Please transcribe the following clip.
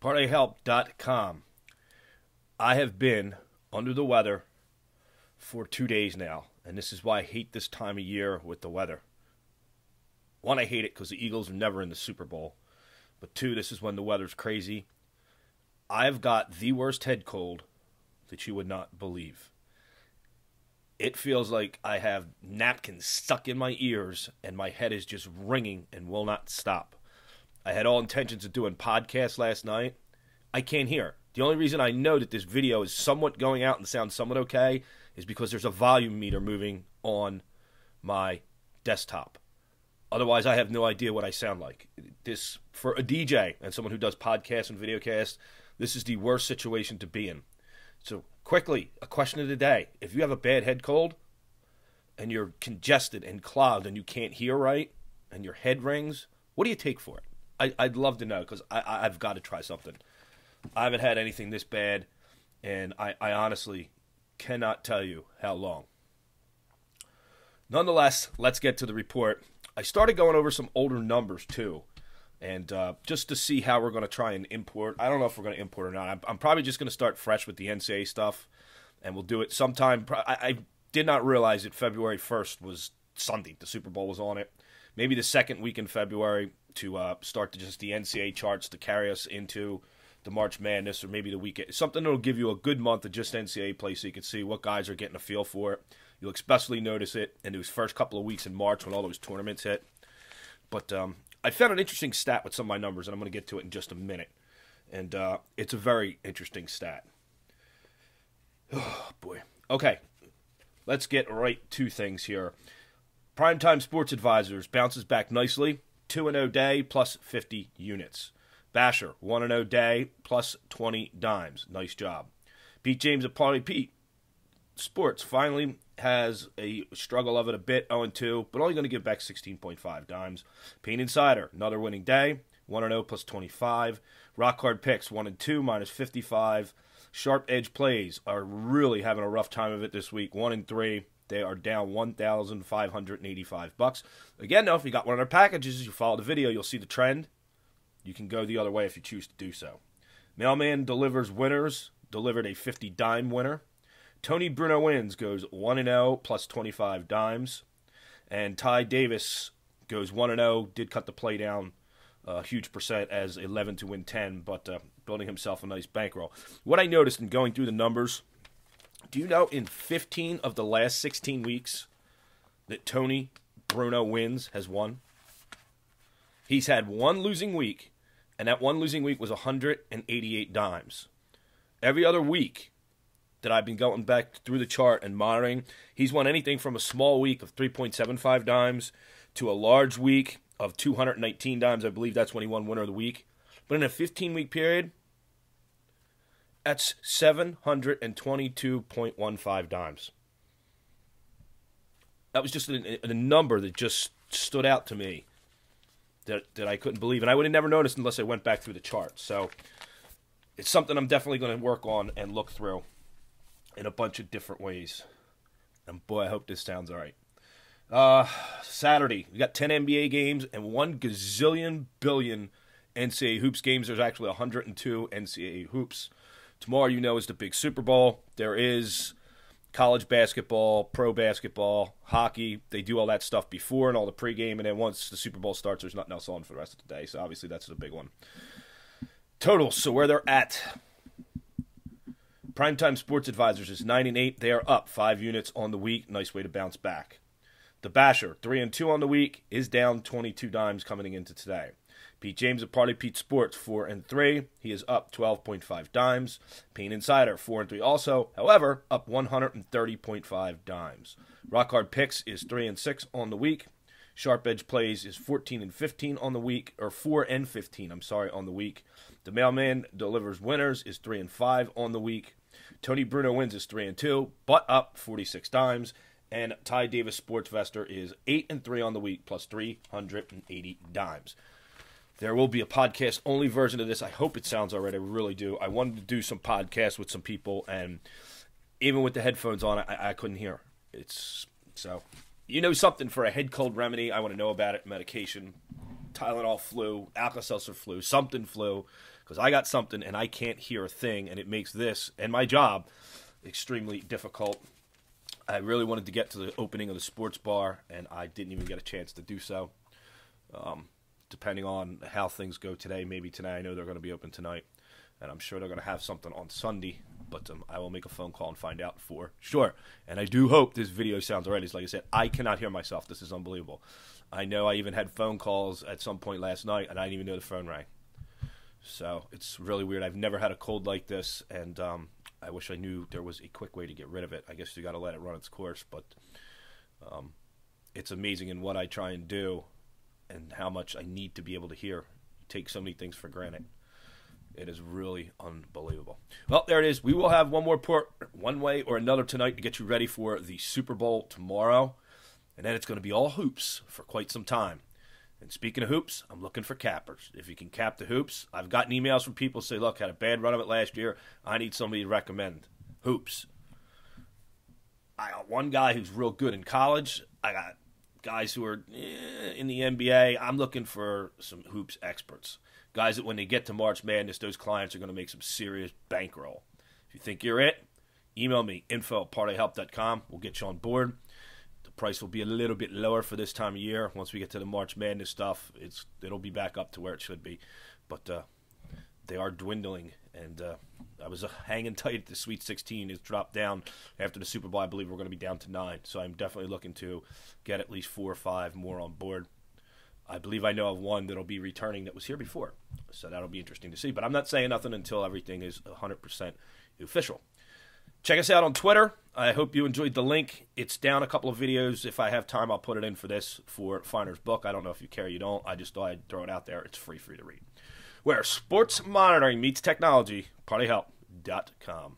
partyhelp.com. I have been under the weather for 2 days now, and this is why I hate this time of year with the weather. One, I hate it because the Eagles are never in the Super Bowl. But two, this is when the weather's crazy. I've got the worst head cold that you would not believe. It feels like I have napkins stuck in my ears and my head is just ringing and will not stop. I had all intentions of doing podcasts last night. I can't hear. The only reason I know that this video is somewhat going out and sounds somewhat okay is because there's a volume meter moving on my desktop. Otherwise, I have no idea what I sound like. This, for a DJ and someone who does podcasts and videocasts, this is the worst situation to be in. So, quickly, a question of the day. If you have a bad head cold and you're congested and clogged and you can't hear right and your head rings, what do you take for it? I'd love to know because I've got to try something. I haven't had anything this bad, and I honestly cannot tell you how long. Nonetheless, let's get to the report. I started going over some older numbers, too, and just to see how we're going to try and import. I don't know if we're going to import or not. I'm probably just going to start fresh with the NCAA stuff, and we'll do it sometime. I did not realize that February 1st was Sunday. The Super Bowl was on it. Maybe the second week in February to start just the NCAA charts to carry us into the March Madness, or maybe the weekend. Something that will give you a good month of just NCAA play so you can see what guys are getting a feel for it. You'll especially notice it in those first couple of weeks in March when all those tournaments hit. But I found an interesting stat with some of my numbers, and I'm going to get to it in just a minute. And it's a very interesting stat. Oh, boy. Okay, let's get right to things here. Primetime Sports Advisors bounces back nicely. 2-0 day plus 50 units. Basher, 1-0 day plus 20 dimes. Nice job. Pete James at Party Pete Sports finally has a struggle of it a bit, 0-2, but only going to give back 16.5 dimes. Pain Insider, another winning day, 1-0 plus 25. Rock Hard Picks, 1-2 minus 55. Sharp Edge Plays are really having a rough time of it this week, 1-3. They are down $1,585. Again, though, if you got one of their packages, you follow the video, you'll see the trend. You can go the other way if you choose to do so. Mailman Delivers Winners delivered a 50-dime winner. Tony Bruno Wins goes 1-0 plus 25 dimes. And Ty Davis goes 1-0, did cut the play down a huge percent as 11 to win 10, but building himself a nice bankroll. What I noticed in going through the numbers, do you know in 15 of the last 16 weeks that Tony Bruno Wins has won? He's had one losing week, and that one losing week was 188 dimes. Every other week that I've been going back through the chart and monitoring, he's won anything from a small week of 3.75 dimes to a large week of 219 dimes. I believe that's when he won winner of the week. But in a 15-week period, that's 722.15 dimes. That was just a number that just stood out to me that I couldn't believe. And I would have never noticed unless I went back through the chart. So it's something I'm definitely going to work on and look through in a bunch of different ways. And boy, I hope this sounds all right. Saturday, we got 10 NBA games and 1 gazillion billion NCAA hoops games. There's actually 102 NCAA hoops. Tomorrow, you know, is the big Super Bowl. There is college basketball, pro basketball, hockey. They do all that stuff before and all the pregame, and then once the Super Bowl starts, there's nothing else on for the rest of the day. So obviously that's the big one. Totals, so where they're at. Primetime Sports Advisors is 9-8. They are up 5 units on the week. Nice way to bounce back. The Basher, 3-2 on the week, is down 22 dimes coming into today. Pete James at Party Pete Sports, 4-3. He is up 12.5 dimes. Pain Insider, 4-3 also. However, up 130.5 dimes. Rock Hard Picks is 3-6 on the week. Sharp Edge Plays is 14-15 on the week, or 4-15, I'm sorry, on the week. The Mailman Delivers Winners is 3-5 on the week. Tony Bruno Wins is 3-2, but up 46 dimes. And Ty Davis Sportsvester is 8-3 on the week, plus 380 dimes. There will be a podcast-only version of this. I hope it sounds all right. I really do. I wanted to do some podcasts with some people, and even with the headphones on, I couldn't hear. So, you know something for a head cold remedy, I want to know about it. Medication, Tylenol flu, Alka-Seltzer flu, something flu. because I got something and I can't hear a thing, and it makes this and my job extremely difficult. I really wanted to get to the opening of the sports bar, and I didn't even get a chance to do so. Depending on how things go today, maybe tonight. I know they're going to be open tonight, and I'm sure they're going to have something on Sunday, but I will make a phone call and find out for sure. And I do hope this video sounds alright. Like I said, I cannot hear myself. This is unbelievable. I know I even had phone calls at some point last night, and I didn't even know the phone rang. So it's really weird. I've never had a cold like this, and I wish I knew there was a quick way to get rid of it. I guess you got to let it run its course, but it's amazing in what I try and do and how much I need to be able to hear. You take so many things for granted. It is really unbelievable. Well, there it is. We will have one more port one way or another tonight to get you ready for the Super Bowl tomorrow. And then it's going to be all hoops for quite some time. And speaking of hoops, I'm looking for cappers. If you can cap the hoops, I've gotten emails from people who say, look, had a bad run of it last year. I need somebody to recommend hoops. I got one guy who's real good in college. I got guys who are in the NBA. I'm looking for some hoops experts. Guys that when they get to March Madness, those clients are going to make some serious bankroll. If you think you're it, email me, info@partyhelp.com. We'll get you on board. The price will be a little bit lower for this time of year. Once we get to the March Madness stuff, it'll be back up to where it should be. But they are dwindling, and I was hanging tight at the Sweet 16. It's dropped down after the Super Bowl. I believe we're going to be down to 9. So I'm definitely looking to get at least 4 or 5 more on board. I believe I know of one that'll be returning that was here before. So that'll be interesting to see. But I'm not saying nothing until everything is 100% official. Check us out on Twitter. I hope you enjoyed the link. It's down a couple of videos. If I have time, I'll put it in for this for Finer's book. I don't know if you care or you don't. I just thought I'd throw it out there. It's free to read. Where sports monitoring meets technology, partyhelp.com.